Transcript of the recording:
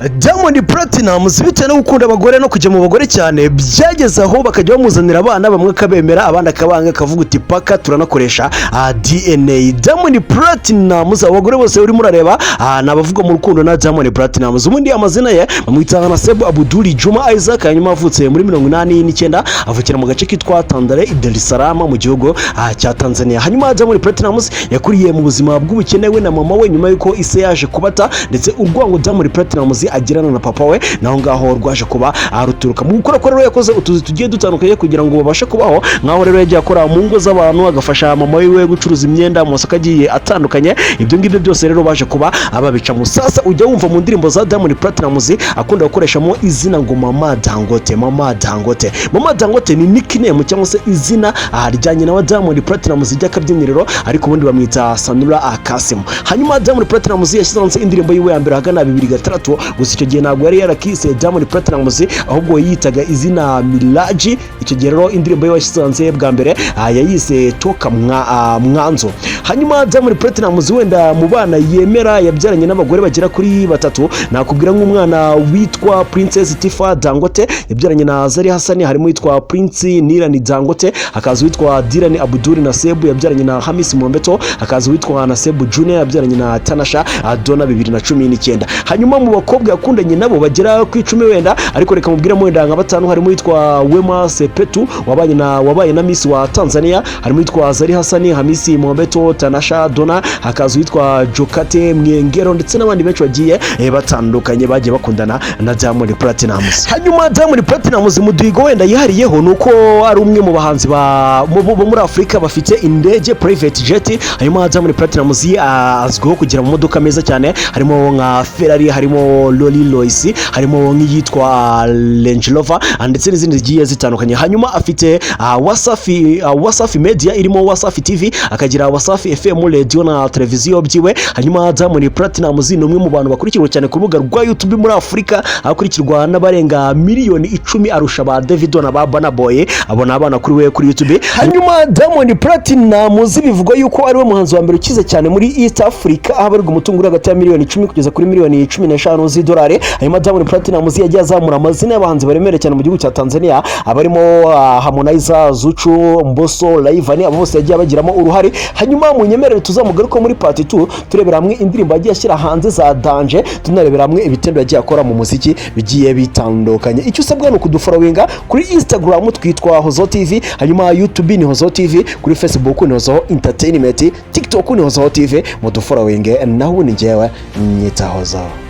Diamond Platnumz bitewe no gukunda abagore no kujya mu bagore cyane byageze aho bakajya bamuzanira abana bamwe kabemera abandi akabanga kavuga uti paka turanakoresha DNA. Diamond Platnumz abagore bose uri murareba nabavuga mu rukundo na Diamond Platnumz. Ubundi amazina ye bamwita Naseb Abdul Juma Isaac, hanyuma avutse muri 1989 avukira mu gace kitwa Tandale i Dar es Salaam mu gihugu cya Tanzania. Hanyuma Diamond Platnumz yakuriye mu buzima bw'ubukene we na mama we nyuma yuko ise yaje kubata, ndetse urwango Diamond Platnumz agirana na papa we naho ngaho rwaje kuba aruturuka mu gukora rero yakoze utuzi tugiye dutandukanye kugira ngo babashe kubaho. Nkaho rero yagiye akora mu ngo z'abantu agafasha mama we gucuruza imyenda mu masaka agiye atandukanye. Ibyo ngibyo byose rero baje kuba ababica mu sasa. Ujya wumva mu ndirimbo za Diamond Platnumz akunda gukoreshamo izina ngo Mama Dangote. Mama Dangote, Mama Dangote ni nickname cyangwa se izina ryanye na Diamond Platnumz ry'akabyiniriro, ariko ubundi bamwita Sanura Kasim. Hanyuma Diamond Platnumz yashyize indirimbo yiwe ya mbere hagana 2006, gusa icyo gihe ntabwo yari yarakise Diamond Platnumz ahubwo yitaga izina Miraji. Icyo gihe rero indirimbo ye yashyize bwa mbere yayise Toka Mwanzo. Hanyuma Diamond Platnumz wenda mu bana yemera yabyaranye n'abagore bagera kuri batatu. Nakubwira nk'umwana witwa Princess Tifa Dangote yabyaranye na Zari Hassan, harimo witwa Prince Nirani Dangote, hakaza witwa Dylan Abdul Naseb yabyaranye na Hamis Mombeto, hakaza witwa Naseb Junior yabyaranye na Tanasha Donna 2019. Hanyuma mu bakobwa yakundanye nabo bagera ku 10 wenda, ariko reka mubwira mu wenda nka batanu harimo witwa Wema Sepetu wabaye na Miss wa Tanzania, harimo witwa Zari Hassan, Hamisi Mombeto, Tanasha Donna, hakaza witwa Jokate Mwengero, ndetse n'abandi benshi bagiye batandukanye bagiye bakundana na Diamond Platnumz. Hanyuma Diamond Platnumz muduhigo wenda yihariyeho nuko ari umwe mu bahanzi bo muri Afrika bafite indege private jet. Hanyuma Diamond Platnumz azwiho kugira mu modoka meza cyane, harimo nka Ferrari, harimo Rolls Royce, harimo nk'iyitwa Range Rover ndetse n'izindi zigiye zitandukanye. Hanyuma afite Wasafi Media irimo Wasafi TV, akagira Wasafi FM radio na televiziyo byiwe. Hanyuma Diamond Platnumz ni umwe mu bantu bakurikirwa cyane ku rubuga rwa YouTube muri Afrika, akurikirwa n'abarenga miliyoni 10 arusha ba Davido na ba Burna Boy, abona abana kuri we kuri YouTube. Hanyuma Diamond Platnumz bivugwa yuko ari we muhanzi wa mbere ukize cyane muri East Africa, ahabarirwa umutungo uri hagati ya miliyoni 10 kugeza kuri miliyoni 15 z'idolari. Hanyuma Diamond Platnumz yagiye azamura amazina y'abahanzi baremere cyane mu gihugu cya Tanzania, abarimo Harmonize, Zuchu, Mbosso, Rayvanny, abo bose yagiye bagiramo uruhare. Hanyuma mu nyemerere tuzamugaruka muri part 2 turebera hamwe indirimbo yagiye ashyira hanze za Danger, tunarebera hamwe ibitendo yagiye akora mu muziki bigiye bitandukanye. Icyo usabwa ni ukudufollowinga kuri Instagram twitwa Hozo TV, hanyuma YouTube ni Hozo TV, kuri Facebook ni Hozo Entertainment, TikTok ni Hozo TV. Mudufollowinge naho ni njyewe nyita Hozo.